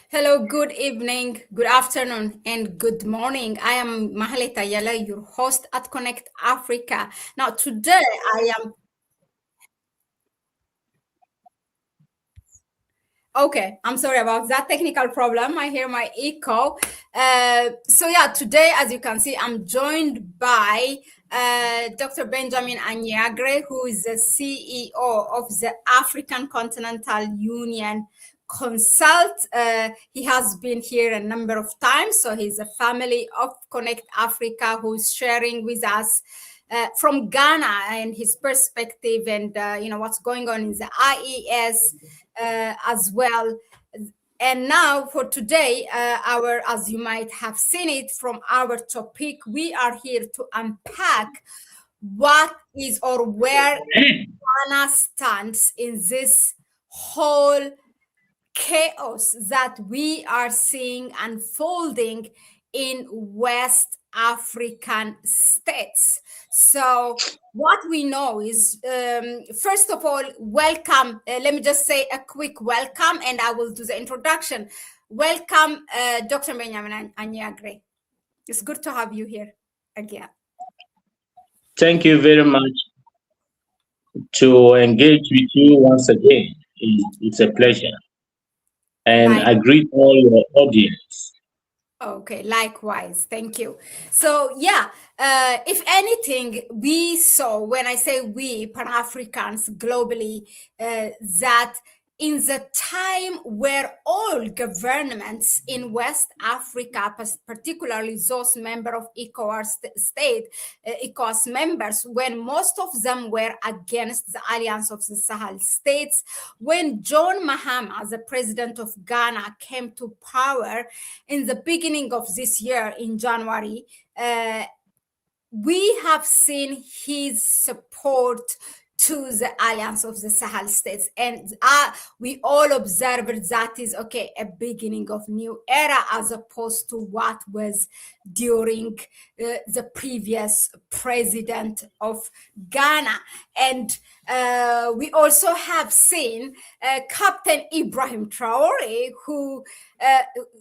Hello, good evening, good afternoon, and good morning. I am Mahale Tayala, your host at Connect Africa. Now, today I am okay. I'm sorry about that technical problem. I hear my echo. Today, as you can see, I'm joined by Dr. Benjamin Anyagre, who is the CEO of the African Continental Union Consult. He has been here a number of times, so he's a family of Connect Africa who's sharing with us from Ghana and his perspective and what's going on in the IES as well. And now for today, as you might have seen it from our topic, we are here to unpack what is or where Ghana stands in this whole chaos that we are seeing unfolding in West African states. So, what we know is, first of all, welcome. Let me just say a quick welcome and I will do the introduction. Welcome, Dr. Benjamin Anyagre. It's good to have you here again. Thank you very much to engage with you once again. It's a pleasure. And I greet all your audience. Okay, likewise. Thank you. So, if anything, we saw, when I say we, Pan Africans globally, that in the time where all governments in West Africa, particularly those members of ECOWAS members, when most of them were against the Alliance of the Sahel States, when John Mahama, the president of Ghana, came to power in the beginning of this year in January, we have seen his support to the Alliance of the Sahel States. And we all observed that is, okay, a beginning of new era as opposed to what was during the previous president of Ghana. And we also have seen Captain Ibrahim Traore, who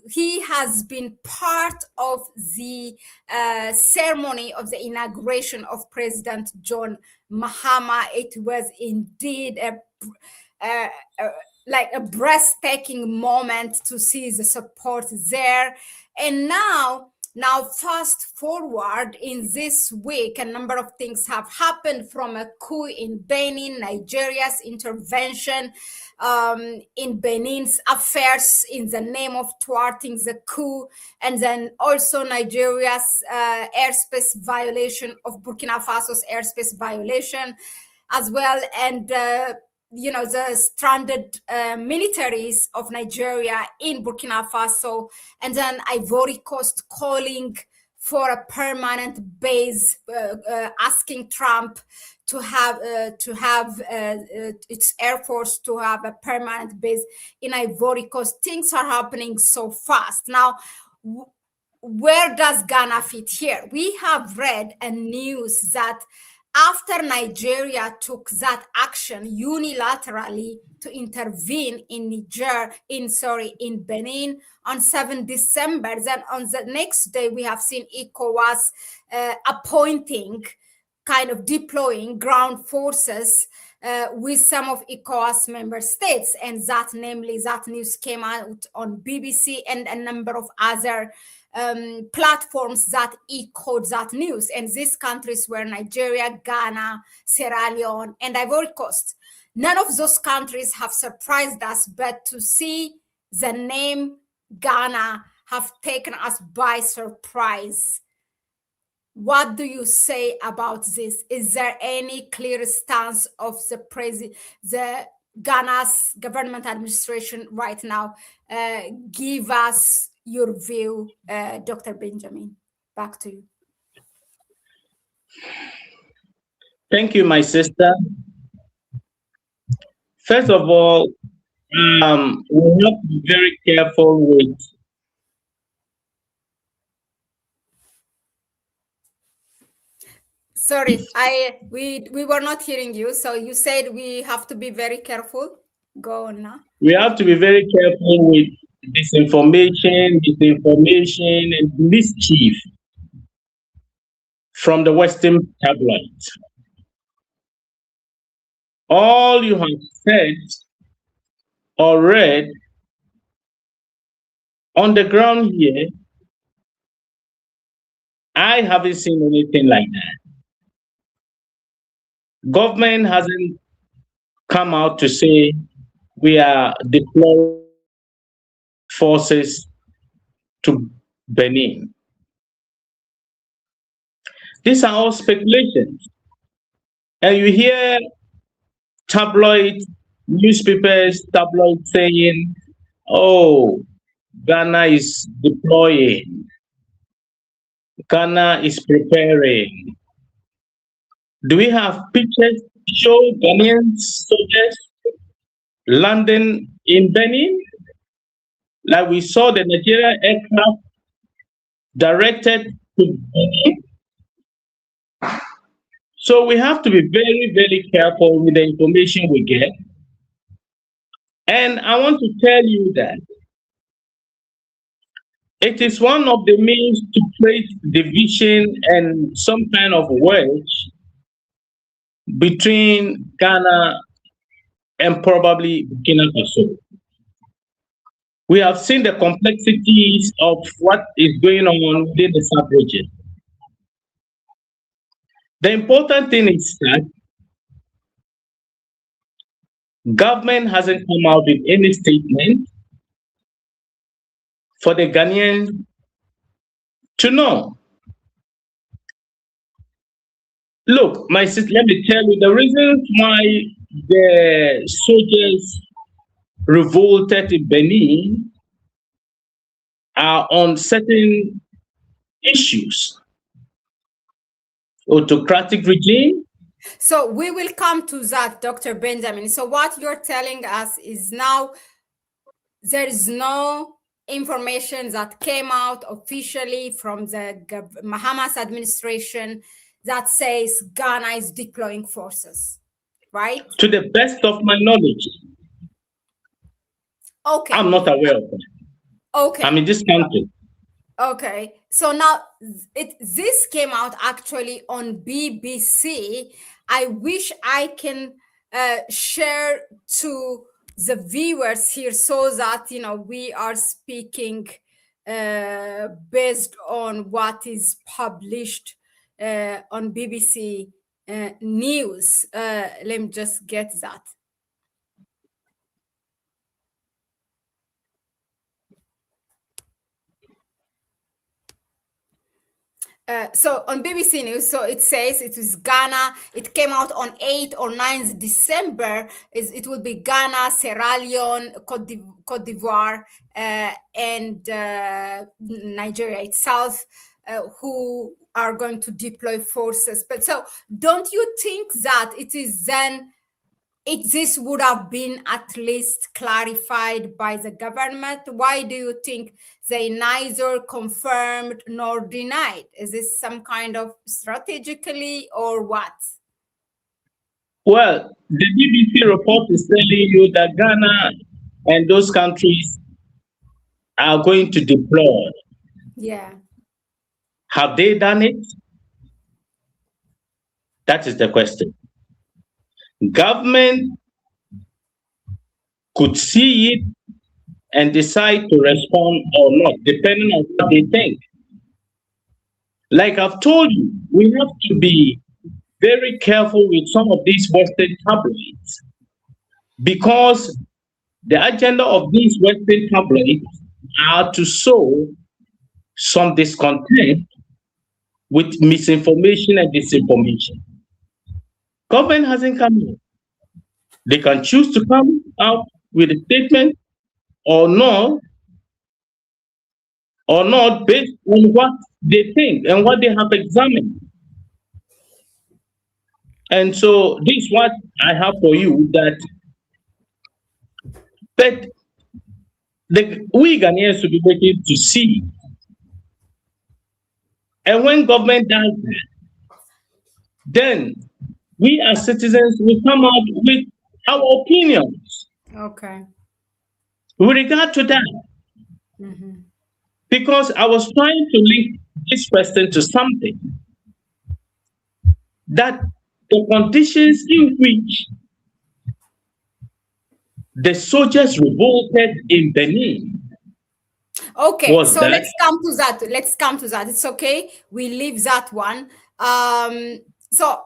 he has been part of the ceremony of the inauguration of President John Mahama. It was indeed like a breathtaking moment to see the support there. And now fast forward in this week, a number of things have happened, from a coup in Benin, Nigeria's intervention in Benin's affairs in the name of thwarting the coup, and then also Nigeria's airspace violation of Burkina Faso's airspace violation as well, and the stranded militaries of Nigeria in Burkina Faso, and then Ivory Coast calling for a permanent base, asking Trump to have its air force to have a permanent base in Ivory Coast. Things are happening so fast now. Where does Ghana fit here? We have read a news that after Nigeria took that action unilaterally to intervene in Benin on 7 December, then on the next day, we have seen ECOWAS deploying ground forces with some of ECOWAS member states. And that news came out on BBC and a number of other platforms that echoed that news. And these countries were Nigeria, Ghana, Sierra Leone, and Ivory Coast. None of those countries have surprised us, but to see the name Ghana have taken us by surprise. What do you say about this? Is there any clear stance of the Ghana's government administration right now? Give us your view, Dr. Benjamin. Back to you. Thank you, my sister. First of all, we have to be very careful with Sorry, we were not hearing you. So you said we have to be very careful. Go on now. We have to be very careful with disinformation, and mischief from the Western tabloids. All you have said or read on the ground here, I haven't seen anything like that. Government hasn't come out to say we are deploying forces to Benin. These are all speculations. And you hear tabloid newspapers, tabloid saying, oh, Ghana is deploying, Ghana is preparing. Do we have pictures to show Ghanaian soldiers landing in Benin? Like we saw the Nigerian aircraft directed to Benin. So we have to be very, very careful with the information we get. And I want to tell you that it is one of the means to create division and some kind of wedge between Ghana and probably Burkina Faso. We have seen the complexities of what is going on within the sub-region. The important thing is that government hasn't come out with any statement for the Ghanaians to know. Look, my sister, let me tell you the reasons why the soldiers revolted in Benin are on certain issues. Autocratic regime. So we will come to that, Dr. Benjamin. So what you're telling us is now there is no information that came out officially from the Mahamas administration that says Ghana is deploying forces, right? To the best of my knowledge. Okay. I'm not aware of that. Okay. I'm in this country. Okay. So now this came out actually on BBC. I wish I can share to the viewers here so that we are speaking based on what is published on BBC News. Let me just get that. So on BBC News, so it says it is Ghana. It came out on 8th or 9th December. It will be Ghana, Sierra Leone, Cote d'Ivoire, and Nigeria itself, who are going to deploy forces. But so don't you think that it is then this would have been at least clarified by the government? Why do you think they neither confirmed nor denied? Is this some kind of strategically or what? Well, the BBC report is telling you that Ghana and those countries are going to deploy. Yeah. Have they done it? That is the question. Government could see it and decide to respond or not, depending on what they think. Like I've told you, we have to be very careful with some of these Western tabloids because the agenda of these Western tabloids are to sow some discontent with misinformation and disinformation. Government hasn't come out. They can choose to come out with a statement or not based on what they think and what they have examined. And so this is what I have for you, that we Ghanaians should be waiting to see. And when government does that, then we as citizens will come out with our opinions. Okay. With regard to that, Because I was trying to link this question to something that the conditions in which the soldiers revolted in Benin Okay, was so that. let's come to that. Let's come to that. It's okay. We leave that one. So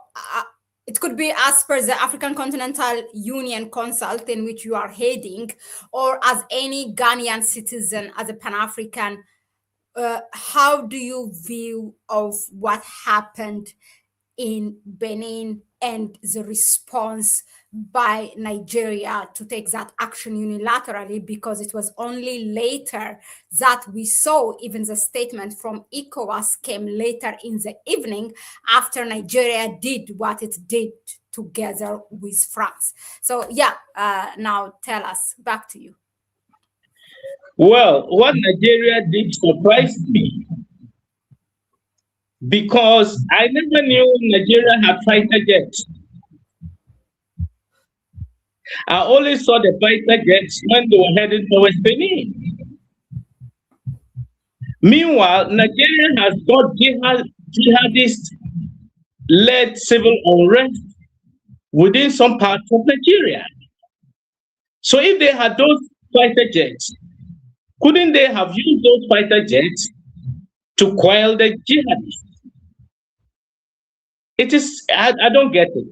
it could be as per the African Continental Union Consult in which you are heading, or as any Ghanaian citizen, as a Pan African. How do you view of what happened in Benin and the response by Nigeria to take that action unilaterally, because it was only later that we saw even the statement from Ecowas came later in the evening after Nigeria did what it did together with France. So yeah, now tell us, back to you. Well, what Nigeria did surprised me because I never knew Nigeria had fighter jets. I only saw the fighter jets when they were headed towards Benin. Meanwhile, Nigeria has got jihadist led civil unrest within some parts of Nigeria. So if they had those fighter jets, couldn't they have used those fighter jets to quell the jihadists? I don't get it.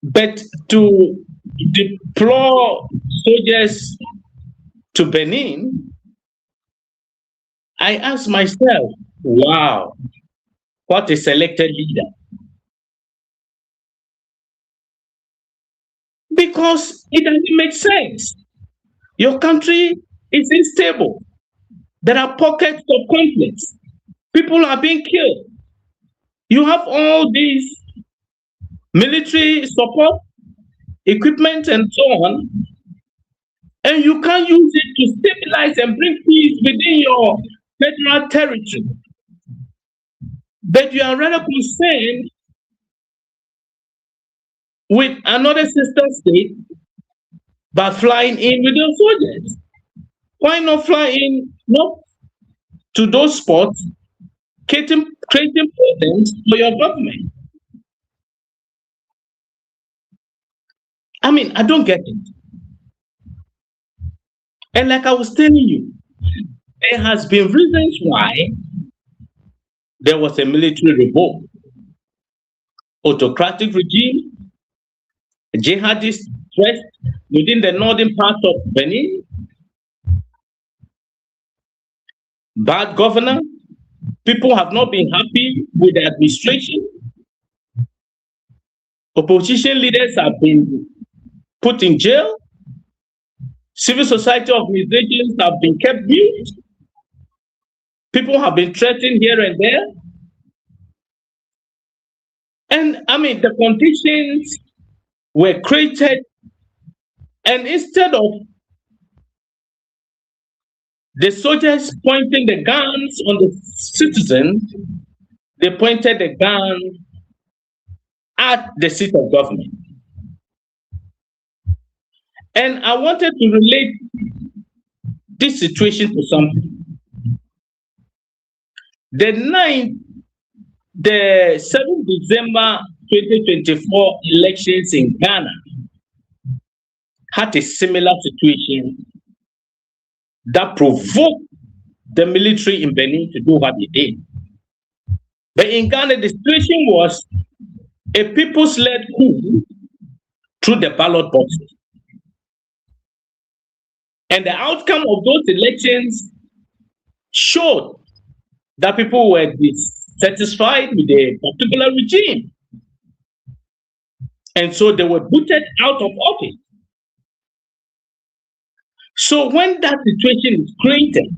But to deploy soldiers to Benin, I ask myself, wow, what a selected leader. Because it doesn't make sense. Your country is unstable. There are pockets of conflicts. People are being killed. You have all these military support, equipment, and so on, and you can't use it to stabilize and bring peace within your federal territory. But you are rather concerned with another sister state by flying in with your soldiers. Why not fly in not to those spots, creating problems for your government? I mean, I don't get it. And like I was telling you, there has been reasons why there was a military revolt, autocratic regime, jihadist threat within the northern part of Benin, bad governance. People have not been happy with the administration. Opposition leaders have been put in jail. Civil society organizations have been kept mute. People have been threatened here and there. And I mean, the conditions were created, and instead of the soldiers pointing the guns on the citizens, they pointed the gun at the seat of government. And I wanted to relate this situation to something. The 7th December 2024 elections in Ghana had a similar situation that provoked the military in Benin to do what they did. But in Ghana, the situation was a people's-led coup through the ballot boxes. And the outcome of those elections showed that people were dissatisfied with a particular regime. And so they were booted out of office. So when that situation is created,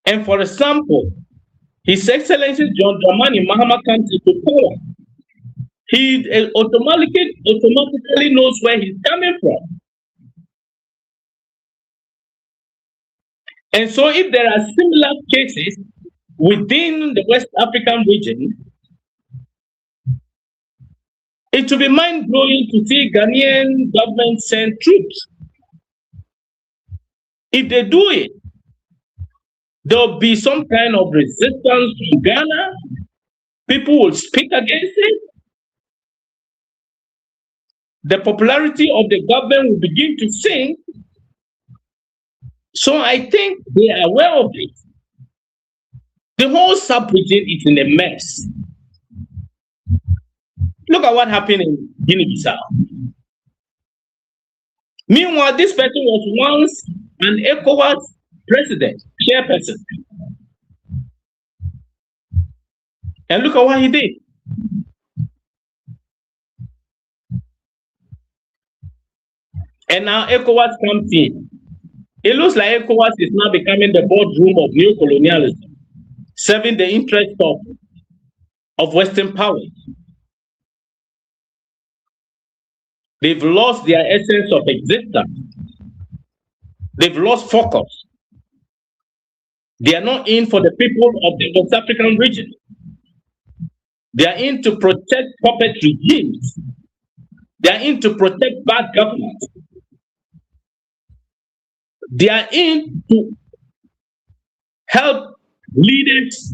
and for example, His Excellency John Dramani Mahama comes into power, he automatically knows where he's coming from. And so if there are similar cases within the West African region, it will be mind-blowing to see Ghanaian government send troops If they do it, there'll be some kind of resistance from Ghana. People will speak against it. The popularity of the government will begin to sink. So I think they are aware of it. The whole sub-region is in a mess. Look at what happened in Guinea-Bissau. Meanwhile, this person was once an Ecowas president, chairperson. And look at what he did. And now Ecowas comes in. It looks like Ecowas is now becoming the boardroom of neo-colonialism, serving the interest of Western powers. They've lost their essence of existence. They've lost focus. They are not in for the people of the West African region. They are in to protect puppet regimes. They are in to protect bad government. They are in to help leaders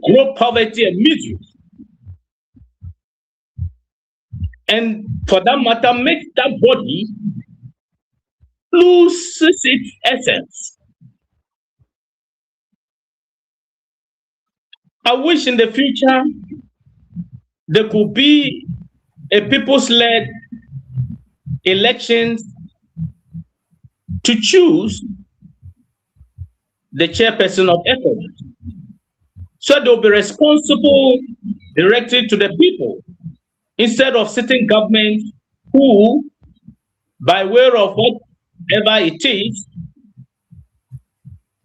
grow poverty and misery. And for that matter, make that body lose its essence. I wish in the future there could be a people's-led elections to choose the chairperson of Ecowas. So they'll be responsible directly to the people, instead of sitting governments who, by way of whatever it is,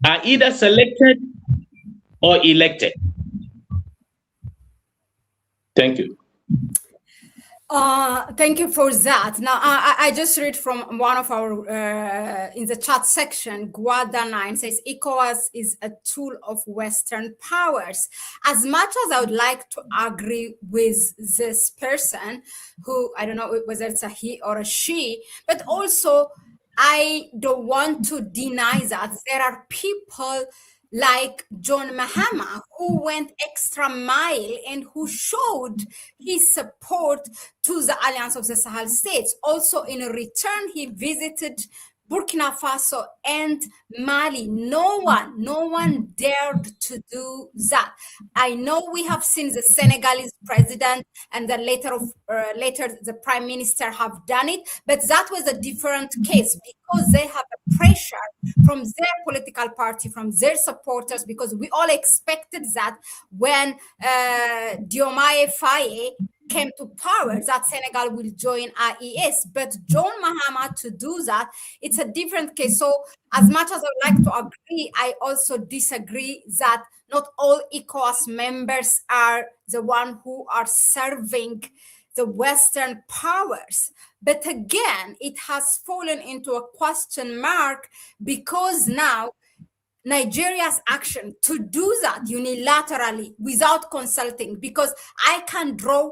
are either selected or elected. Thank you. Thank you for that. Now, I just read from one of our, in the chat section, Guada9 says, ECOWAS is a tool of Western powers. As much as I would like to agree with this person, who, I don't know whether it's a he or a she, but also I don't want to deny that there are people like John Mahama, who went extra mile and who showed his support to the Alliance of the Sahel States. Also, in return, he visited Burkina Faso and Mali. No one dared to do that. I know we have seen the Senegalese president and then later the prime minister have done it, but that was a different case because they have a pressure from their political party, from their supporters, because we all expected that when Diomaye Faye came to power, that Senegal will join IES. But John Mahama, to do that, it's a different case. So as much as I would like to agree, I also disagree that not all ECOWAS members are the one who are serving the Western powers. But again, it has fallen into a question mark because now Nigeria's action to do that unilaterally without consulting, because I can draw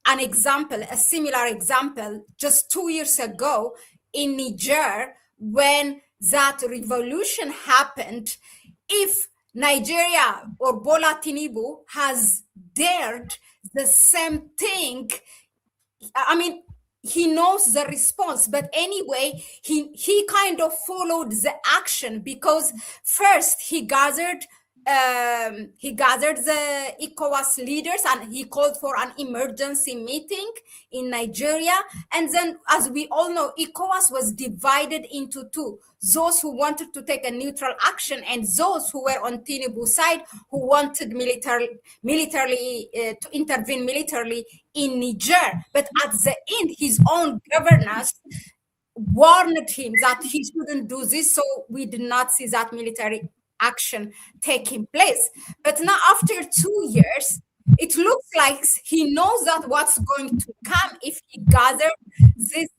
an example, a similar example, just 2 years ago in Niger, when that revolution happened. If Nigeria or Bola Tinubu has dared the same thing, I mean, he knows the response, but anyway, he kind of followed the action, because first he gathered the ECOWAS leaders and he called for an emergency meeting in Nigeria. And then, as we all know, ECOWAS was divided into two: those who wanted to take a neutral action and those who were on Tinubu's side, who wanted militarily to intervene militarily in Niger. But at the end, his own governors warned him that he shouldn't do this, so we did not see that military action taking place. But now, after 2 years, it looks like he knows that what's going to come if he gathers these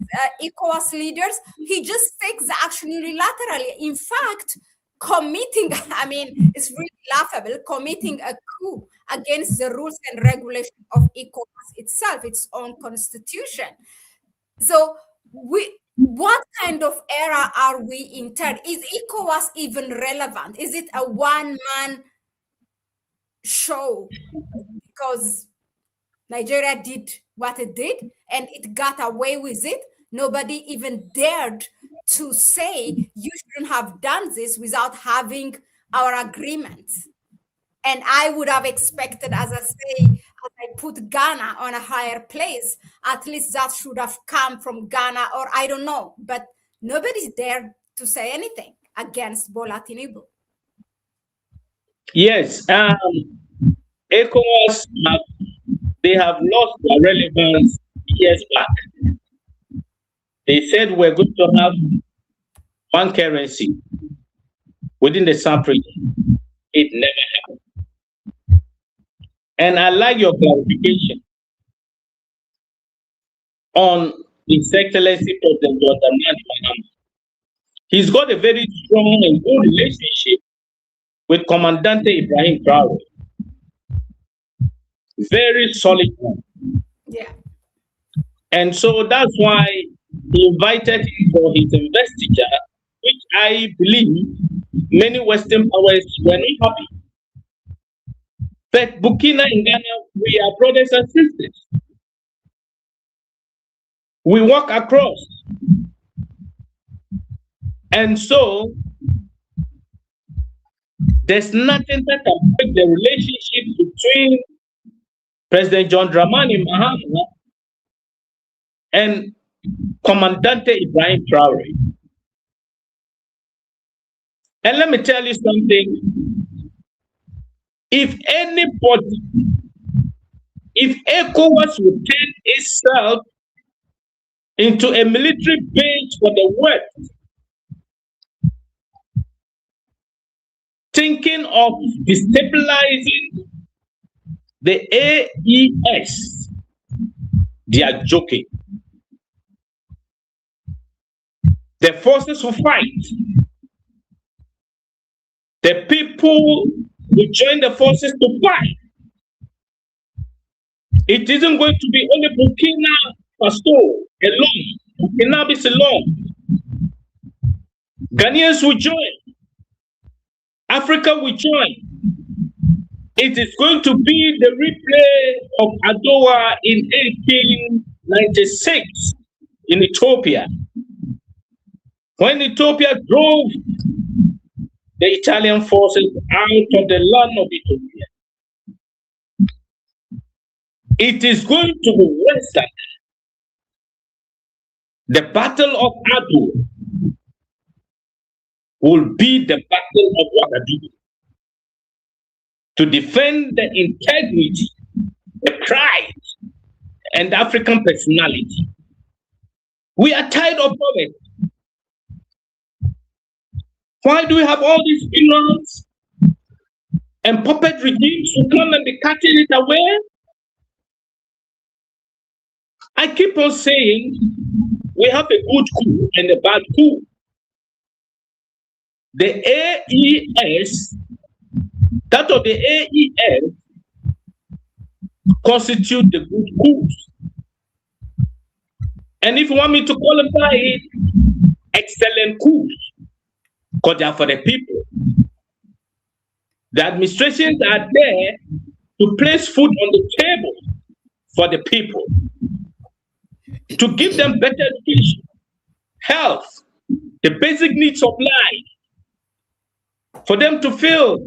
ECOWAS leaders. He just takes the action unilaterally. In fact, committing, I mean, it's really laughable, committing a coup against the rules and regulations of ECOWAS itself, its own constitution. So we what kind of era are we in? Is ECOWAS even relevant? Is it a one-man show? Because Nigeria did what it did and it got away with it. Nobody even dared to say you shouldn't have done this without having our agreement. And I would have expected, as I put Ghana on a higher place, at least that should have come from Ghana, or I don't know. But nobody's there to say anything against Bola Tinubu. Yes, ECOWAS they have lost their relevance years back. They said we're going to have one currency within the SAP region. It never happened. And I like your clarification on His Excellency President John Dramani Mahama. He's got a very strong and good relationship with Commandante Ibrahim Traore. Very solid one. Yeah. And so that's why he invited him for his investiture, which I believe many Western powers were not happy. But Burkina and Ghana, we are brothers and sisters. We walk across. And so there's nothing that can break the relationship between President John Dramani Mahama and Commandante Ibrahim Traore. And let me tell you something. If anybody, if ECOWAS would turn itself into a military base for the West, thinking of destabilizing the AES, they are joking. The forces will fight. The people will join the forces to fight. It isn't going to be only Burkina Faso alone, Burkina Faso alone. Ghanaians will join. Africa will join. It is going to be the replay of Adowa in 1896 in Ethiopia, when Ethiopia drove the Italian forces out of the land of Ethiopia. It is going to be Western. The Battle of Adowa will be the Battle of Ouagadougou, to defend the integrity, the pride, and African personality. We are tired of poverty. Why do we have all these ignorance and puppet regimes who come and be cutting it away? I keep on saying we have a good coup and a bad coup. The AES, that of the AES, constitute the good coups. And if you want me to qualify it, excellent coups, because they are for the people. The administrations are there to place food on the table for the people, to give them better education, health, the basic needs of life, for them to feel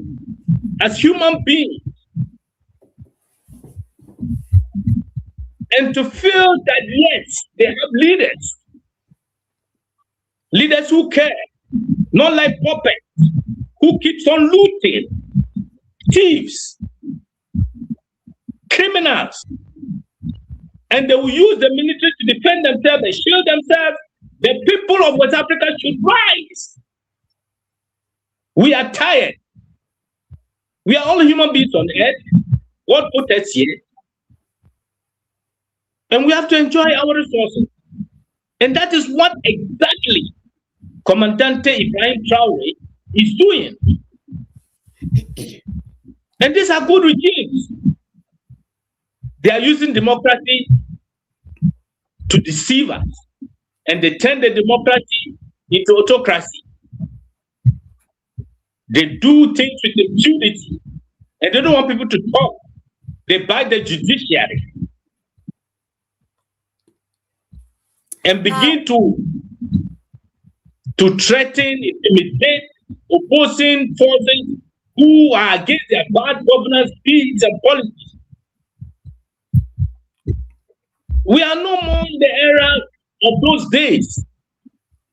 as human beings, and to feel that yes, they have leaders who care, not like puppets who keeps on looting, thieves, criminals, and they will use the military to defend themselves and shield themselves. The people of West Africa should rise. We are tired. We are all human beings on earth. God put us here. And we have to enjoy our resources. And that is what exactly Commandante Ibrahim Traore is doing. And these are good regimes. They are using democracy to deceive us and they turn the democracy into autocracy. They do things with impunity, and they don't want people to talk. They buy the judiciary and begin to threaten, intimidate opposing forces who are against their bad governance, deeds, and policies. We are no more in the era of those days.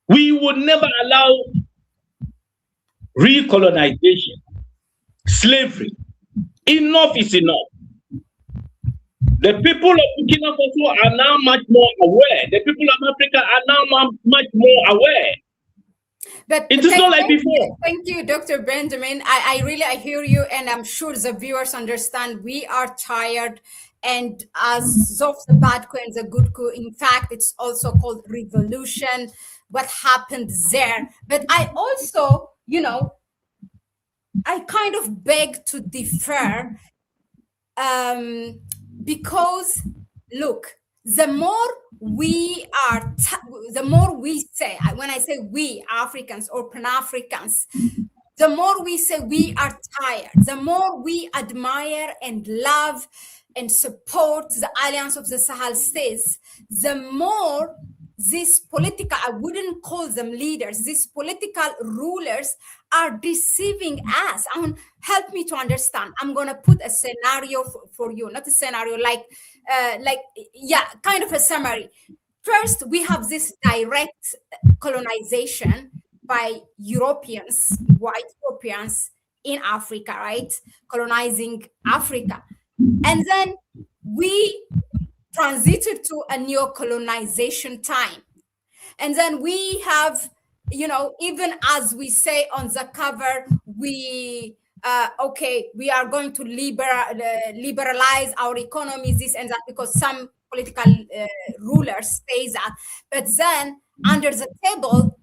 We would never allow recolonization, slavery. Enough is enough. The people of Burkina Faso are now much more aware. The people of Africa are now much more aware. But it is not like before. Thank you, Dr. Benjamin. I hear you, and I'm sure the viewers understand. We are tired, and as of the bad coup and the good coup, in fact, it's also called revolution. What happened there? But I also, I kind of beg to differ, because look, the more we say, when I say we Africans or Pan-Africans, the more we say we are tired, the more we admire and love and support the Alliance of the Sahel states, the more these political, I wouldn't call them leaders, these political rulers are deceiving us. Help me to understand. I'm going to put a scenario for you, not a scenario, kind of a summary. First, we have this direct colonization by Europeans, white Europeans in Africa, right? Colonizing Africa. And then we transited to a neo-colonization time. And then we have, even as we say on the cover, we are going to liberalize our economies, this and that, because some political rulers say that. But then under the table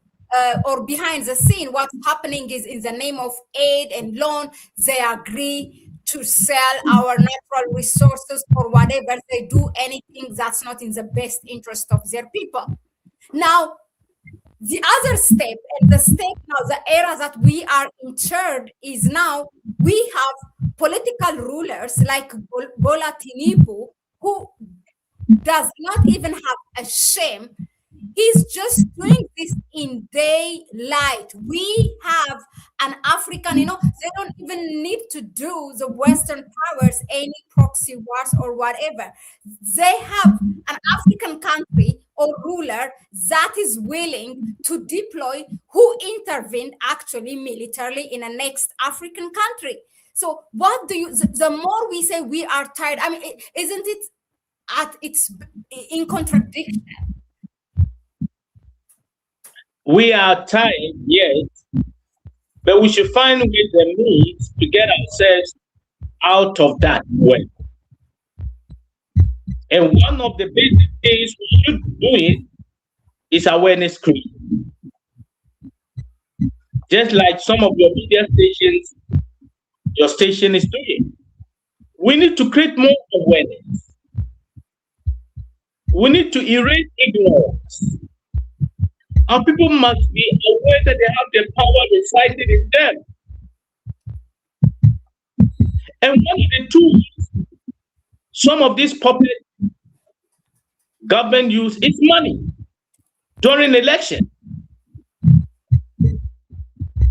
or behind the scene, what's happening is, in the name of aid and loan, they agree to sell our natural resources for whatever. They do anything that's not in the best interest of their people. Now, the other step, and the step now, the era that we are entered is now we have political rulers like Bola Tinubu, who does not even have a shame. He's just doing this in daylight. We have an African, they don't even need to do the Western powers any proxy wars or whatever. They have an African country or ruler that is willing to deploy, who intervened actually militarily in a next African country. So what do you, the more we say we are tired, isn't it it's in contradiction? We are tired, yes, but we should find ways and means to get ourselves out of that way. And one of the basic things we should do it is awareness creation. Just like some of your media stations, your station is doing. We need to create more awareness. We need to erase ignorance. Our people must be aware that they have the power residing in them. And one of the tools some of these puppet government use is money during election.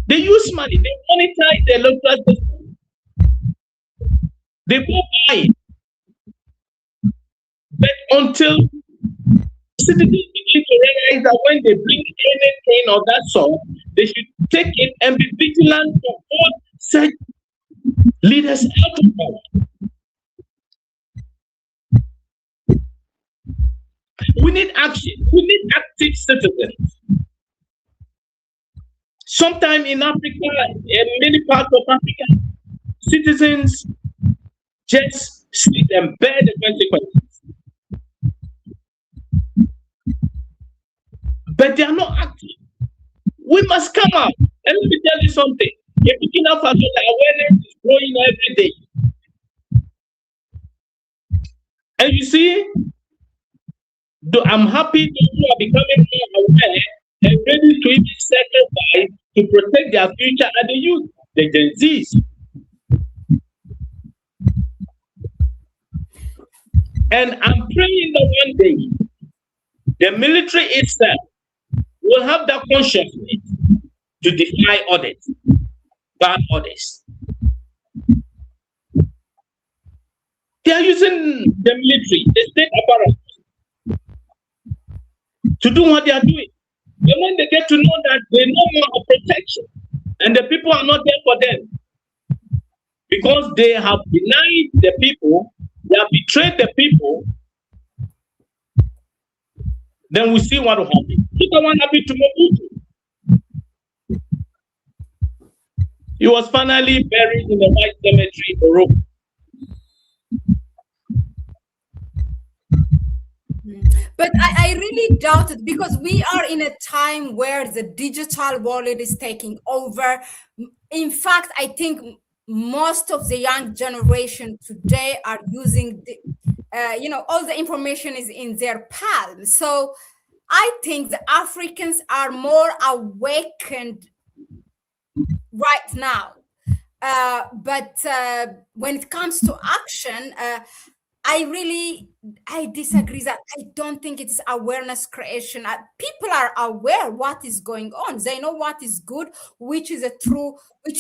They use money, they monetize their local system. They go buy it. But until citizens begin to realize that when they bring anything of that sort, they should take it and be vigilant to hold such leaders out of power. We need action. We need active citizens. Sometime in Africa, in many parts of Africa, citizens just sit and bear the consequences. But they are not active. We must come out. And let me tell you something. In Burkina Faso, the awareness is growing every day. And you see, I'm happy that you are becoming more aware and ready to even sacrifice to protect their future and the youth, the Gen Zs. And I'm praying that one day the military itself will have that consciousness to defy orders, bad orders. They are using the military, the state apparatus, to do what they are doing. And when they get to know that they no more of protection, and the people are not there for them, because they have denied the people, they have betrayed the people, then we see what will happen. Look at what happened to Mobutu. He was finally buried in the white cemetery in Rome. But I really doubt it, because we are in a time where the digital world is taking over. In fact, I think most of the young generation today are using all the information is in their palm. So I think the Africans are more awakened right now. But when it comes to action, I disagree that I don't think it's awareness creation. People are aware what is going on. They know what is good, which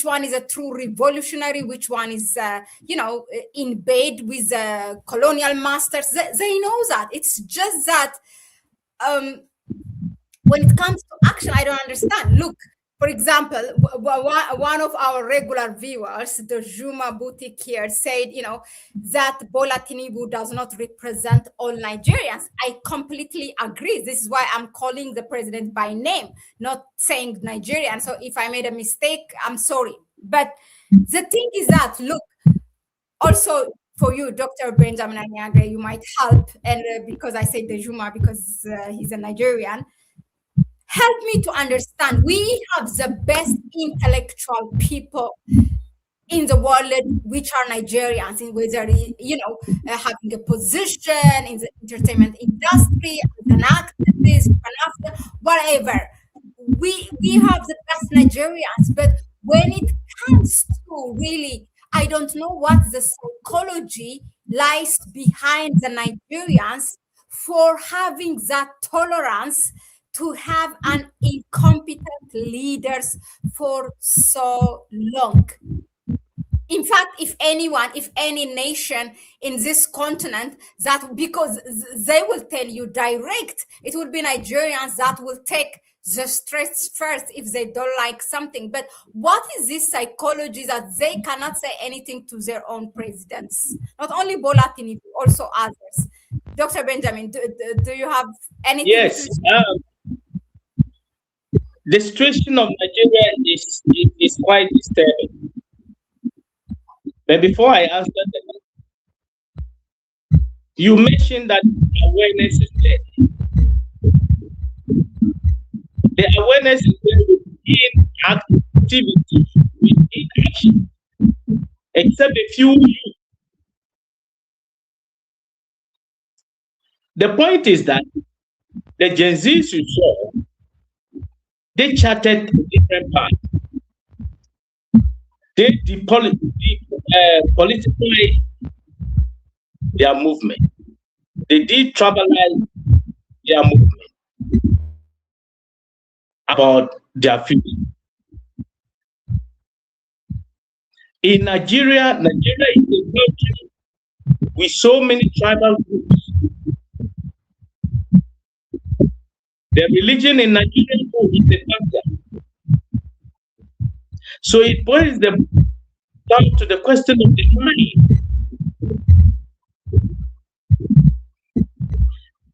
one is a true revolutionary, which one is, in bed with colonial masters. They know that. It's just that when it comes to action, I don't understand. Look, for example, one of our regular viewers, the Juma Boutique here, said, that Bola Tinubu does not represent all Nigerians. I completely agree. This is why I'm calling the president by name, not saying Nigerian. So if I made a mistake, I'm sorry. But the thing is that, look, also for you, Dr. Benjamin Anyagre, you might help. And because I say the Juma, because he's a Nigerian, help me to understand. We have the best intellectual people in the world, which are Nigerians, in whether having a position in the entertainment industry, as an activist, an actor, whatever. We have the best Nigerians, but when it comes to really, I don't know what the psychology lies behind the Nigerians for having that tolerance to have an incompetent leaders for so long. In fact, if any nation in this continent, that, because they will tell you direct, it will be Nigerians that will take the stress first if they don't like something. But what is this psychology that they cannot say anything to their own presidents? Not only Bola Tinubu, also others. Dr. Benjamin, do you have anything? Yes. The situation of Nigeria is quite disturbing. But before I answer that, you mentioned that awareness is there. The awareness is there within activity, within action, except a few youth. The point is that the Gen Zs you saw, they charted a different path. They politicized their movement. They did tribalize their movement about their future. In Nigeria is a country with so many tribal groups. The religion in Nigeria is a factor. So it boils down to the question of the mind.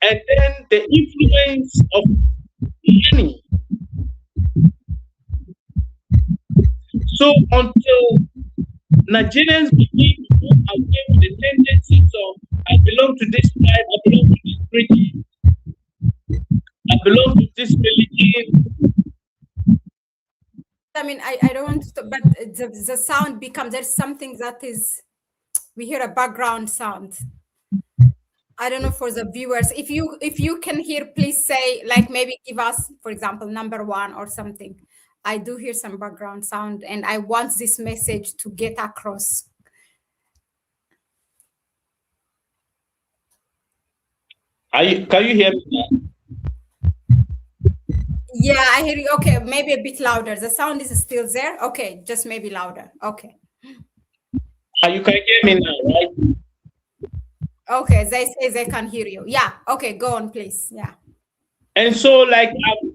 And then the influence of money. So until Nigerians begin to go away with the tendencies of, I belong to this tribe, I belong to this region, I belong to this religion. I mean, I don't want to, but the sound becomes, there's something that is, we hear a background sound. I don't know for the viewers. If you can hear, please say, like, maybe give us, for example, number one or something. I do hear some background sound, and I want this message to get across. Can you hear me now? Yeah, I hear you. Okay, maybe a bit louder. The sound is still there. Okay, just maybe louder. Okay. You can hear me now, right? Okay, they say they can hear you. Yeah. Okay, go on, please. Yeah. And so, like, I've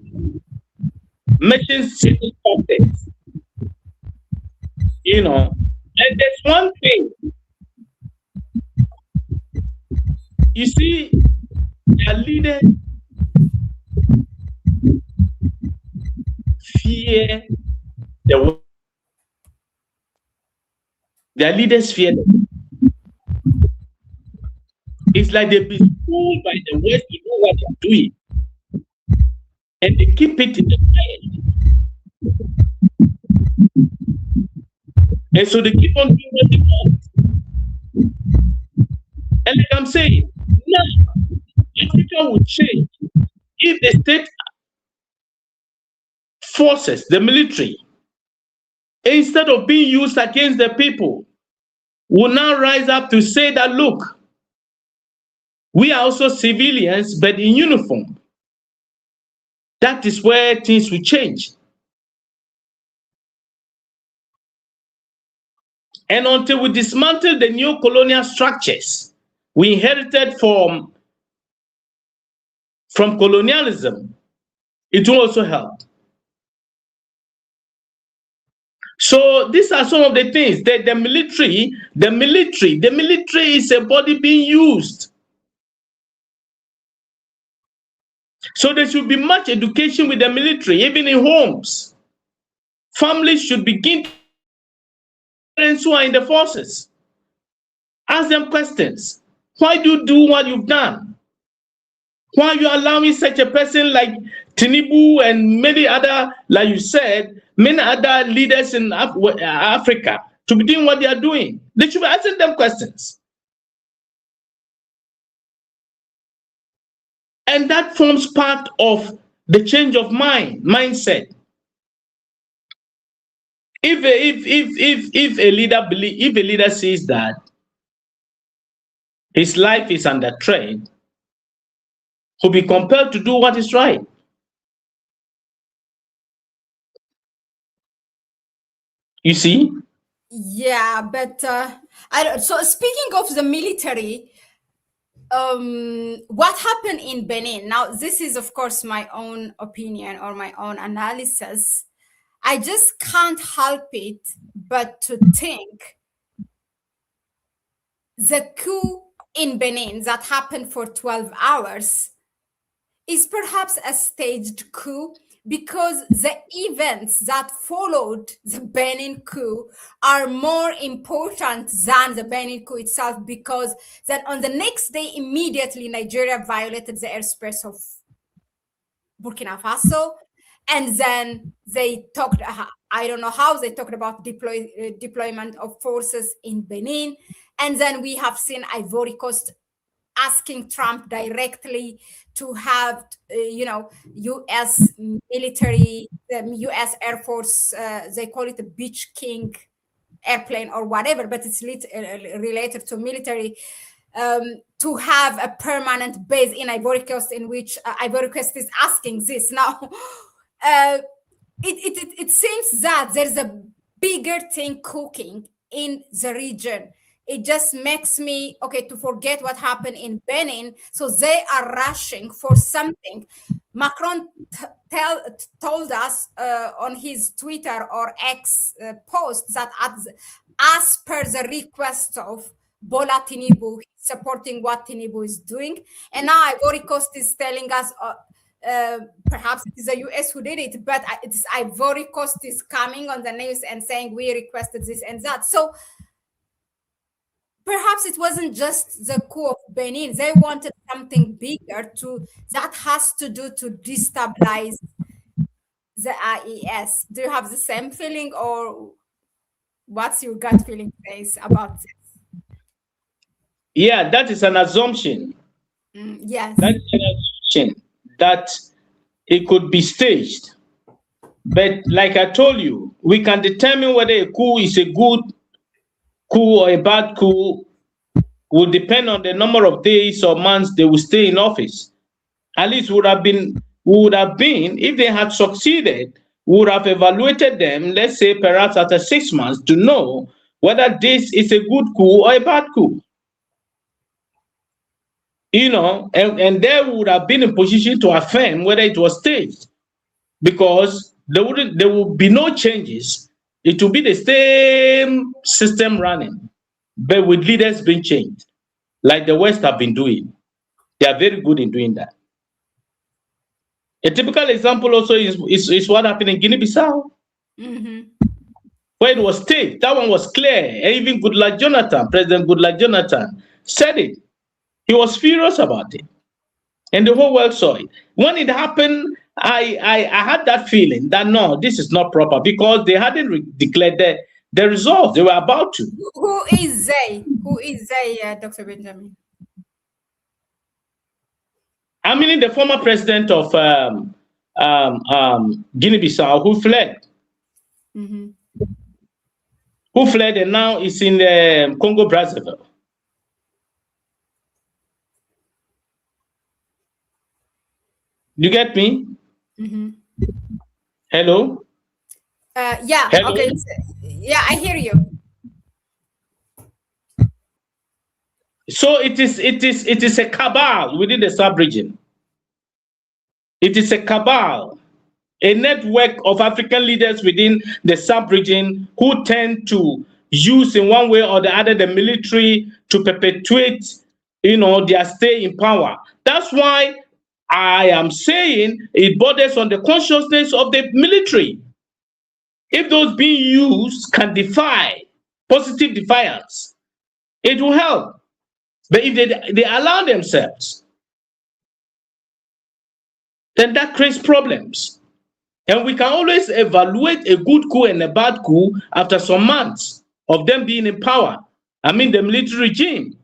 mentioned certain topics, and there's one thing, you see, their leaders fear the West. Their leaders fear them. It's like they've been told by the West to do what they're doing, and they keep it in the mind. And so they keep on doing what they want. And like I'm saying, now Africa will change if the state forces, the military, instead of being used against the people, will now rise up to say that, look, we are also civilians, but in uniform. That is where things will change. And until we dismantle the new colonial structures we inherited from colonialism, it will also help. So these are some of the things that the military is a body being used. So there should be much education with the military, even in homes. Families should begin to parents who are in the forces. Ask them questions. Why do you do what you've done? Why are you allowing such a person like Tinubu and many other, like you said, many other leaders in Africa to be doing what they are doing? They should be asking them questions. And that forms part of the change of mindset. If a leader sees that his life is under threat, he'll be compelled to do what is right. You see? Yeah, but I don't. So speaking of the military, what happened in Benin? Now, this is of course my own opinion or my own analysis. I just can't help it but to think the coup in Benin that happened for 12 hours is perhaps a staged coup, because the events that followed the Benin coup are more important than the Benin coup itself, because then on the next day, immediately, Nigeria violated the airspace of Burkina Faso. And then they talked, I don't know how, they talked about deployment of forces in Benin. And then we have seen Ivory Coast asking Trump directly to have, U.S. military, U.S. Air Force, they call it the Beach King airplane or whatever, but it's related to military, to have a permanent base in Ivory Coast, in which Ivory Coast is asking this. Now, it seems that there's a bigger thing cooking in the region. It just makes me to forget what happened in Benin. So they are rushing for something. Macron told us on his Twitter or X post that as per the request of Bola Tinubu, supporting what Tinubu is doing. And now Ivory Coast is telling us, perhaps it is the US who did it, but it's Ivory Coast is coming on the news and saying we requested this and that. So perhaps it wasn't just the coup of Benin. They wanted something bigger that has to do to destabilize the IES. Do you have the same feeling, or what's your gut feeling, Grace, about this? Yeah, that is an assumption. Yes. That general suggestion that it could be staged. But like I told you, we can determine whether a coup is a good coup or a bad coup will depend on the number of days or months they will stay in office. At least would have been if they had succeeded, we would have evaluated them, let's say perhaps after 6 months, to know whether this is a good coup or a bad coup. And they would have been in position to affirm whether it was staged, because there would be no changes. It will be the same system running, but with leaders being changed, like the West have been doing. They are very good in doing that. A typical example also is what happened in Guinea-Bissau, where it was staged. That one was clear. And even President Goodluck Jonathan, said it. He was furious about it. And the whole world saw it. When it happened, I had that feeling that no, this is not proper, because they hadn't declared the results. They were about to. Who is they? Who is they, Dr. Benjamin? I mean, the former president of Guinea-Bissau, who fled, and now is in Congo Brazzaville. You get me? Hello? Yeah. Hello? Okay. Yeah, I hear you. So it is a cabal within the sub-region. It is a cabal, a network of African leaders within the sub-region who tend to use in one way or the other the military to perpetuate, their stay in power. That's why I am saying it borders on the consciousness of the military. If those being used can defy positive defiance, it will help. But if they allow themselves, then that creates problems. And we can always evaluate a good coup and a bad coup after some months of them being in power. I mean, the military regime.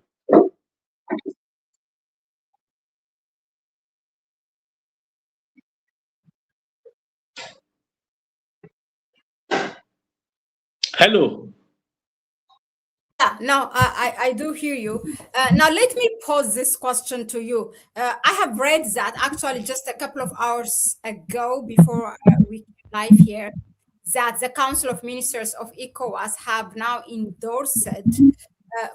Hello. Yeah, no, I do hear you. Now, let me pose this question to you. I have read that actually just a couple of hours ago, before we came live here, that the Council of Ministers of Ecowas have now endorsed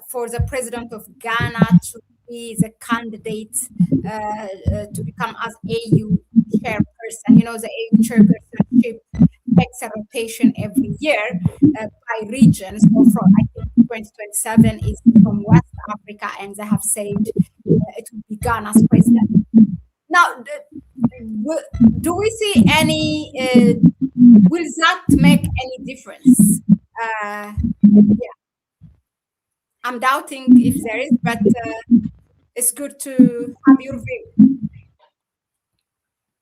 for the president of Ghana to be the candidate to become as AU chairperson. The AU chairpersonship takes a rotation every year by region. So from, I think, 2027 is from West Africa, and they have said it will be Ghana's president. Now, do we see any? Will that make any difference? Yeah, I'm doubting if there is, but it's good to have your view.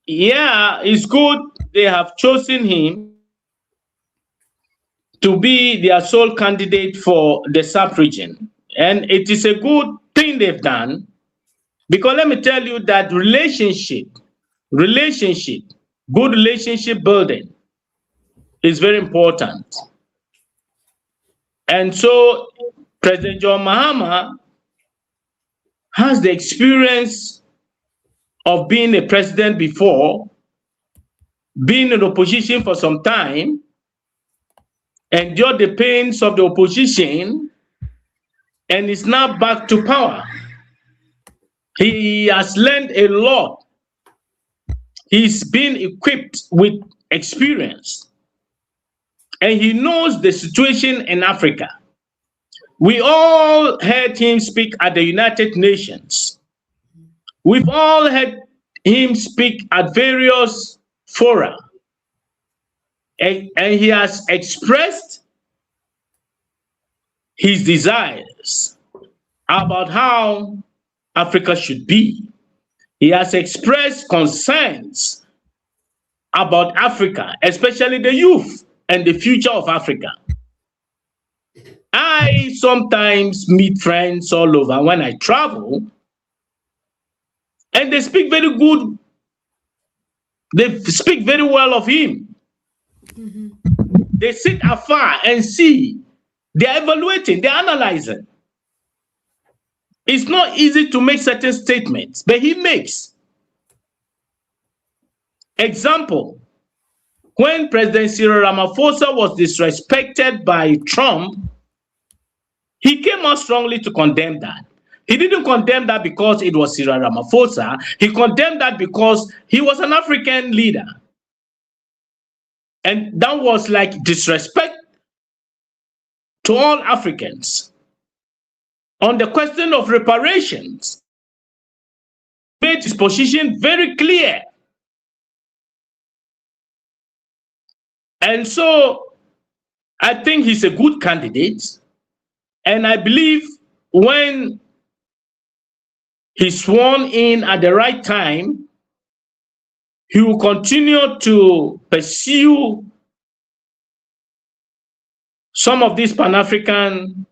Yeah, it's good they have chosen him to be their sole candidate for the sub-region. And it is a good thing they've done, because let me tell you that good relationship building is very important. And so President John Mahama has the experience of being a president before, being in opposition for some time, endured the pains of the opposition, and is now back to power. He has learned a lot. He's been equipped with experience, and he knows the situation in Africa. We all heard him speak at the United Nations. We've all heard him speak at various fora. And he has expressed his desires about how Africa should be. He has expressed concerns about Africa, especially the youth and the future of Africa. I sometimes meet friends all over when I travel, And they speak very good. They speak very well of him. They sit afar and see. They're evaluating, they're analyzing. It's not easy to make certain statements, but he makes. Example, when President Cyril Ramaphosa was disrespected by Trump, he came out strongly to condemn that. He didn't condemn that because it was Cyril Ramaphosa. He condemned that because he was an African leader. And that was like disrespect to all Africans. On the question of reparations, he made his position very clear. And so I think he's a good candidate. And I believe when he's sworn in at the right time, he will continue to pursue some of these Pan-African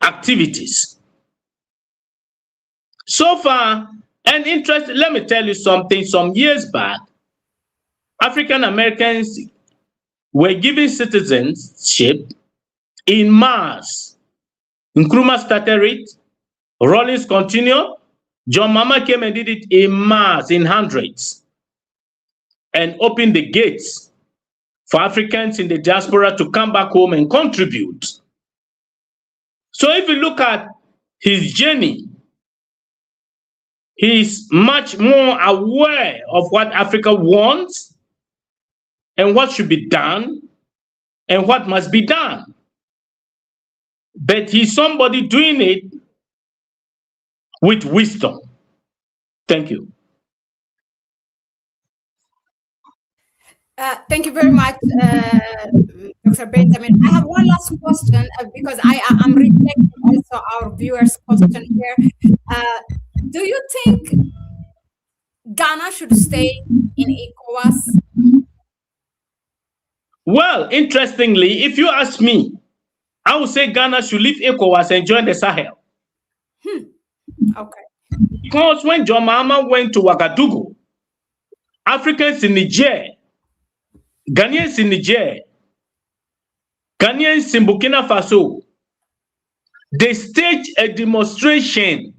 activities. So far, and interesting, let me tell you something. Some years back, African Americans were given citizenship in mass. Nkrumah started it, Rawlings continued, John Mahama came and did it in mass, in hundreds, and opened the gates for Africans in the diaspora to come back home and contribute. So if you look at his journey, he's much more aware of what Africa wants and what should be done and what must be done. But he's somebody doing it with wisdom. Thank you. Thank you very much, Dr. Benjamin. I have one last question because I'm reflecting also our viewers' question here. Do you think Ghana should stay in ECOWAS? Well, interestingly, if you ask me, I would say Ghana should leave ECOWAS and join the Sahel. Okay. Because when John Mahama went to Ouagadougou, Africans in Niger, Ghanaians in Niger, Ghanaians in Burkina Faso, they staged a demonstration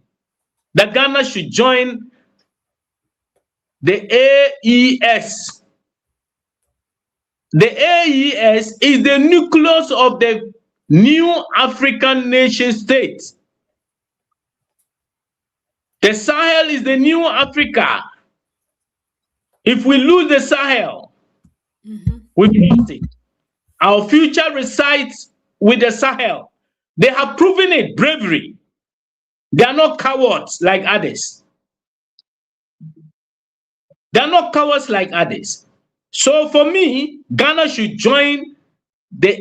that Ghana should join the AES. The AES is the nucleus of the new African nation state. The Sahel is the new Africa. If we lose the Sahel, we lost it. Our future resides with the Sahel. They have proven it, bravery. They are not cowards like others. They are not cowards like others. So for me, Ghana should join the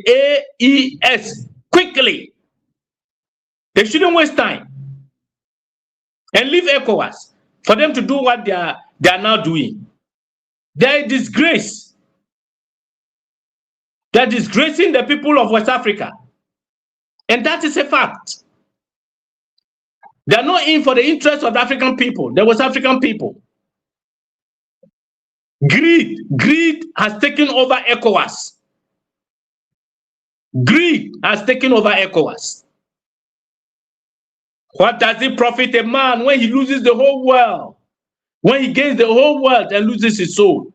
AES quickly. They shouldn't waste time. And leave ECOWAS for them to do what they are now doing. They are a disgrace. They are disgracing the people of West Africa. And that is a fact. They are not in for the interest of the African people, the West African people. Greed has taken over ECOWAS. Greed has taken over ECOWAS. What does it profit a man when he loses the whole world? When he gains the whole world and loses his soul?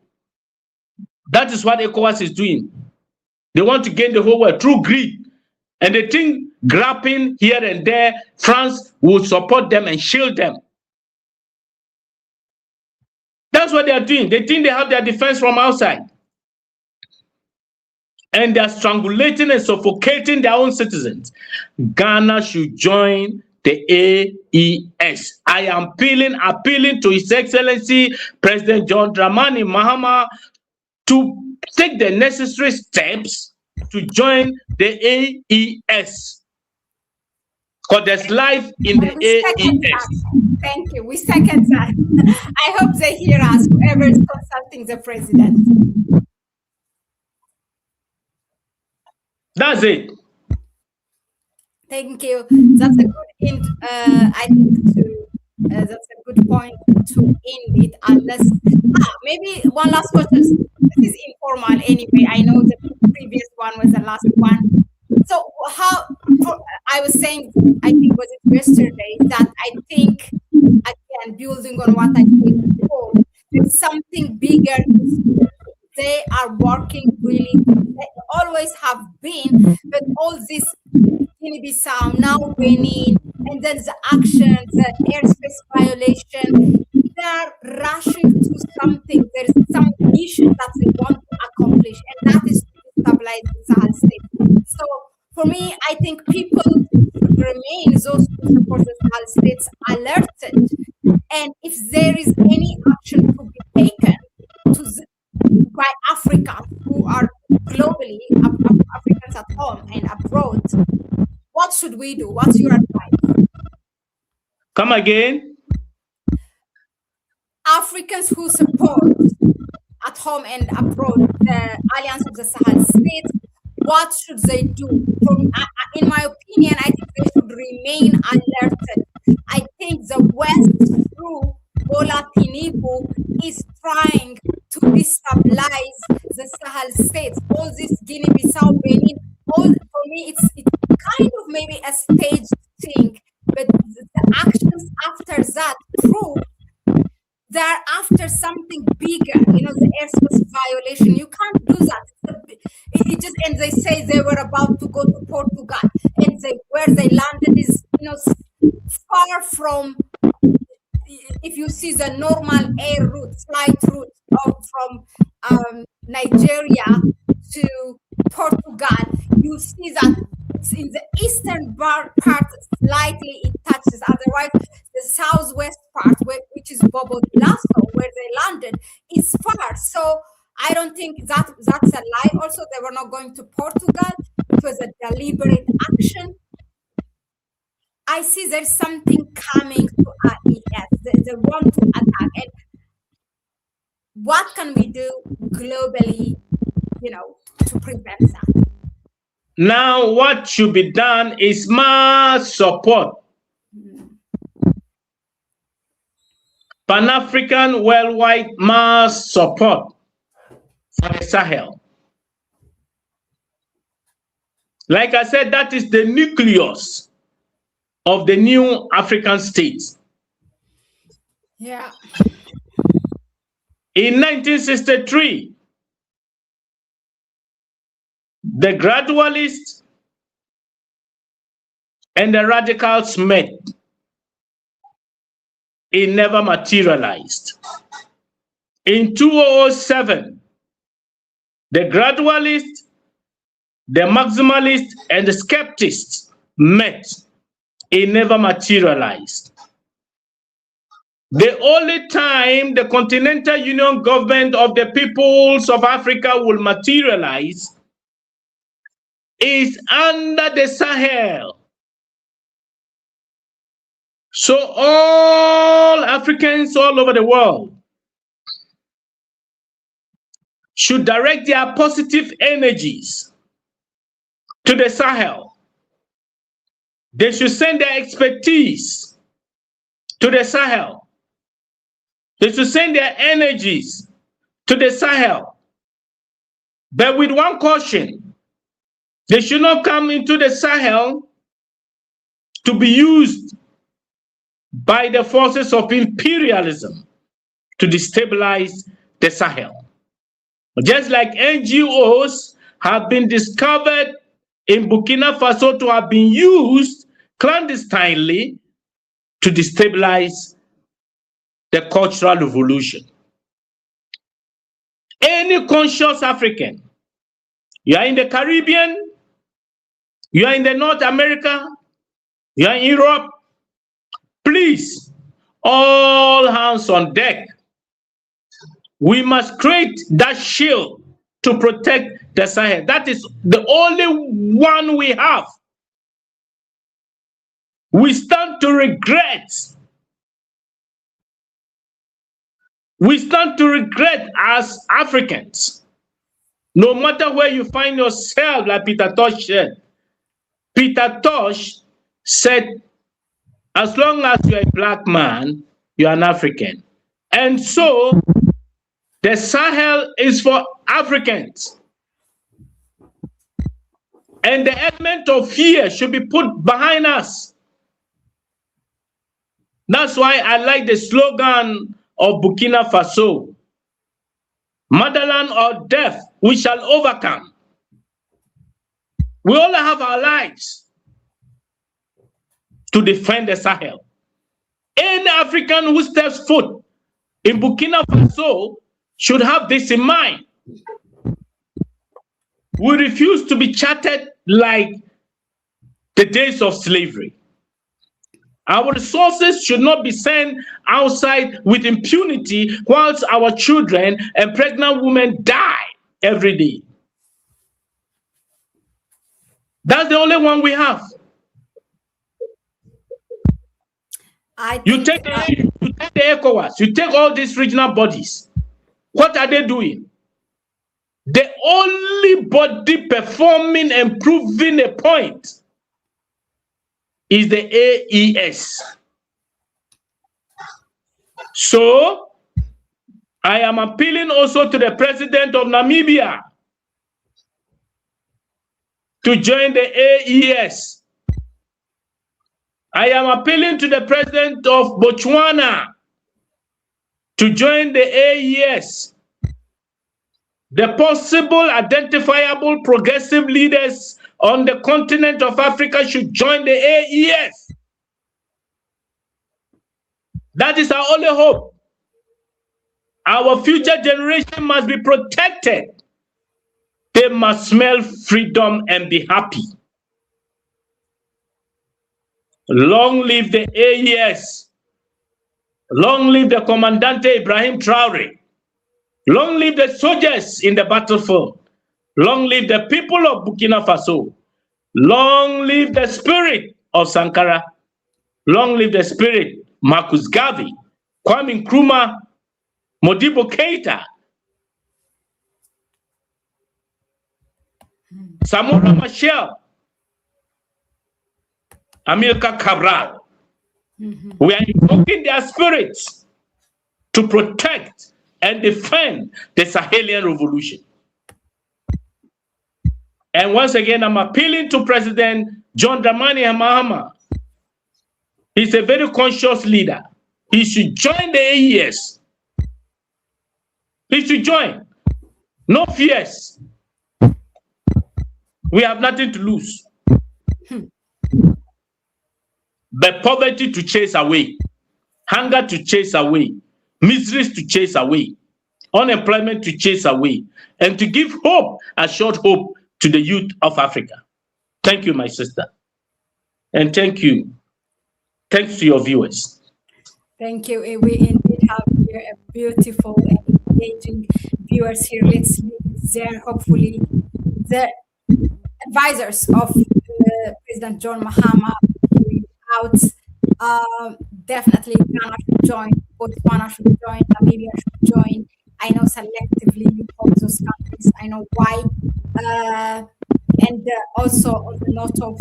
That is what ECOWAS is doing. They want to gain the whole world through greed. And they think grabbing here and there, France will support them and shield them. That's what they are doing. They think they have their defense from outside. And they are strangulating and suffocating their own citizens. Ghana should join the AES. I am appealing to His Excellency President John Dramani Mahama to take the necessary steps to join the AES. Because there's life in the AES. Thank you. We second that. I hope they hear us, whoever is consulting the president. That's it. Thank you. That's a good hint, I think, to That's a good point to end it. Unless, maybe one last question. This is informal anyway. I know the previous one was the last one. So how? For, I was saying, I think was it yesterday that I think again building on what I said before, there's something bigger. They are working really. They always have been, but all this Guinea-Bissau, now Benin, and then the action, the airspace violation, they're rushing to something. There's some mission that they want to accomplish, and that is to destabilize the Sahel state. So for me, I think people should remain, those who support the Sahel states, alerted. And if there is any action to be taken to by Africans who are globally, Africans at home and abroad, what should we do? What's your advice? Come again? Africans who support at home and abroad the Alliance of the Sahel States, what should they do? In my opinion, I think they should remain alerted. I think the West, through Bola Tinubu, is trying to destabilize the Sahel states. All this Guinea-Bissau, Benin, for me, it's kind of maybe a staged thing, but the actions after that prove they're after something bigger, the airspace violation. You can't do that. It just, and they say they were about to go to Portugal, and where they landed is, far from, if you see the normal air route, flight route from Nigeria to Portugal, you see that it's in the eastern part, slightly it touches. Otherwise, the southwest part, which is Bobo Dioulasso, where they landed, is far. So I don't think that's a lie. Also, they were not going to Portugal. It was a deliberate action. I see there's something coming to AES. They want to attack. And what can we do globally, to prevent that? Now, what should be done is mass support. Pan-African worldwide mass support for the Sahel. Like I said, that is the nucleus of the new African states. Yeah. In 1963, the gradualists and the radicals met. It never materialized. In 2007, the gradualists, the maximalists, and the skeptics met. It never materialized. The only time the Continental Union government of the peoples of Africa will materialize is under the Sahel. So all Africans all over the world should direct their positive energies to the Sahel. They should send their expertise to the Sahel. They should send their energies to the Sahel. But with one caution, they should not come into the Sahel to be used by the forces of imperialism to destabilize the Sahel. Just like NGOs have been discovered in Burkina Faso to have been used clandestinely to destabilize the cultural revolution. Any conscious African, you are in the Caribbean, you are in the North America, you are in Europe, please, all hands on deck. We must create that shield to protect the Sahel. That is the only one we have. We stand to regret. We stand to regret as Africans. No matter where you find yourself, like Peter Tosh said. Peter Tosh said, As long as you're a black man, you're an African. And so the Sahel is for Africans. And the element of fear should be put behind us. That's why I like the slogan of Burkina Faso. Motherland or death, we shall overcome. We all have our lives to defend the Sahel. Any African who steps foot in Burkina Faso should have this in mind. We refuse to be chartered like the days of slavery. Our resources should not be sent outside with impunity whilst our children and pregnant women die every day. That's the only one we have. You take the Ecowas, you take all these regional bodies. What are they doing? The only body performing and proving a point is the AES. So, I am appealing also to the president of Namibia to join the AES. I am appealing to the president of Botswana to join the AES. The possible identifiable progressive leaders on the continent of Africa should join the AES. That is our only hope. Our future generation must be protected. They must smell freedom and be happy. Long live the AES. Long live the Commandante Ibrahim Traore. Long live the soldiers in the battlefield. Long live the people of Burkina Faso. Long live the spirit of Sankara. Long live the spirit Marcus Garvey, Kwame Nkrumah, Modibo Keita, Samora Machel, Amilcar Cabral. We are invoking their spirits to protect and defend the Sahelian revolution. And once again, I'm appealing to President John Dramani Mahama. He's a very conscious leader. He should join the AES. He should join. No fears. We have nothing to lose. But poverty to chase away, hunger to chase away, miseries to chase away, unemployment to chase away, and to give hope, assured hope to the youth of Africa. Thank you, my sister. And thank you. Thanks to your viewers. Thank you. We indeed have here a beautiful and engaging viewers here. Let's meet there, hopefully, the advisors of President John Mahama out. Definitely Ghana should join, Botswana should join, Namibia should join. I know selectively you call those countries. I know why. And also on the note of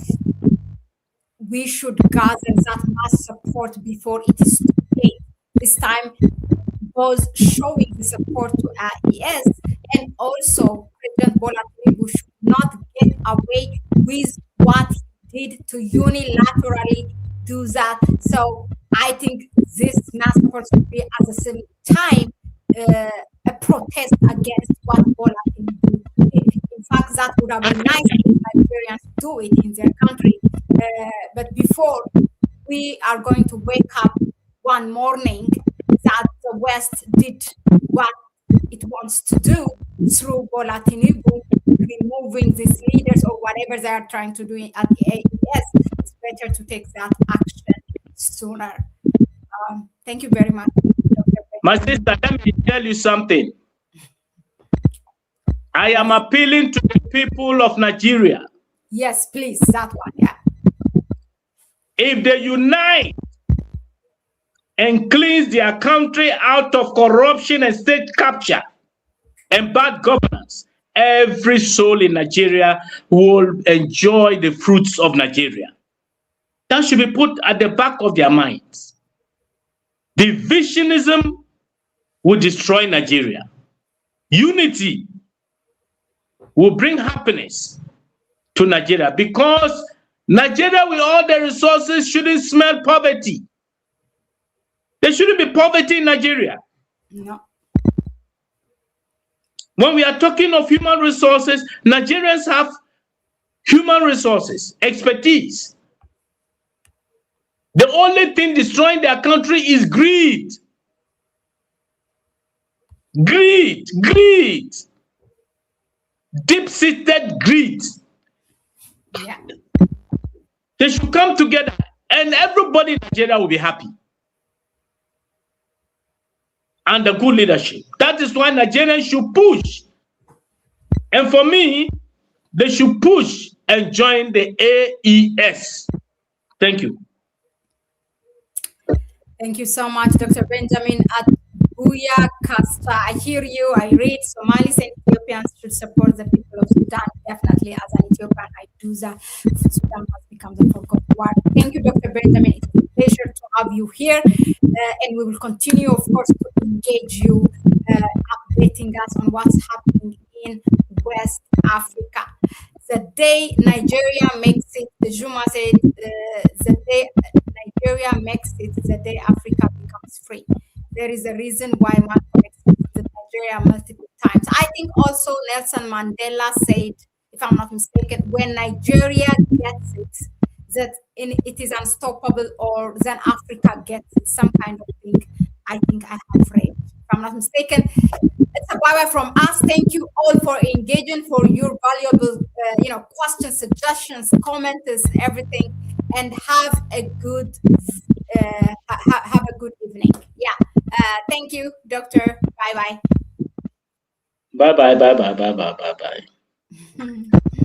we should gather that mass support before it is too late. This time was showing the support to AES, and also President Bola Tinubu should not get away with what he did to unilaterally do that. So I think this mass support should be at the same time a protest against what Bola Tinubu did. In fact, that would have been nice if Nigerians do it in their country. But before we are going to wake up one morning that the West did what it wants to do through Bola Tinubu, removing these leaders or whatever they are trying to do at the AES, it's better to take that action sooner. Thank you very much, Dr. My sister, let me tell you something. I am appealing to the people of Nigeria. Yes, please, that one, yeah. If they unite and cleanse their country out of corruption and state capture and bad governance, every soul in Nigeria will enjoy the fruits of Nigeria. That should be put at the back of their minds. Divisionism will destroy Nigeria. Unity will bring happiness to Nigeria, because Nigeria with all the resources shouldn't smell poverty. There shouldn't be poverty in Nigeria. No. When we are talking of human resources, Nigerians have human resources, expertise. The only thing destroying their country is greed. Greed, greed. Deep-seated greed. Yeah. They should come together and everybody in Nigeria will be happy. And the good leadership. That is why Nigerians should push. And for me, they should push and join the AES. Thank you. Thank you so much, Dr. Benjamin Abuya Kasta. I hear you. I read Somalis and Ethiopians should support the people of Sudan. Definitely, as an Ethiopian, I do that. Sudan has become the forgotten war. Thank you, Dr. Benjamin. It's a pleasure to have you here. And we will continue, of course, to engage you, updating us on what's happening in West Africa. The day Nigeria makes it, the Juma said, the day Nigeria makes it, the day Africa becomes free. There is a reason why Malcolm exited Nigeria multiple times. I think also Nelson Mandela said, if I'm not mistaken, when Nigeria gets it, that it is unstoppable, or then Africa gets it, some kind of thing. I think I have read. If I'm not mistaken, it's a bye-bye from us. Thank you all for engaging, for your valuable, questions, suggestions, comments, everything, and have a good, have a good evening. Yeah. Thank you, Doctor. Bye-bye. Bye-bye, bye-bye, bye-bye, bye-bye.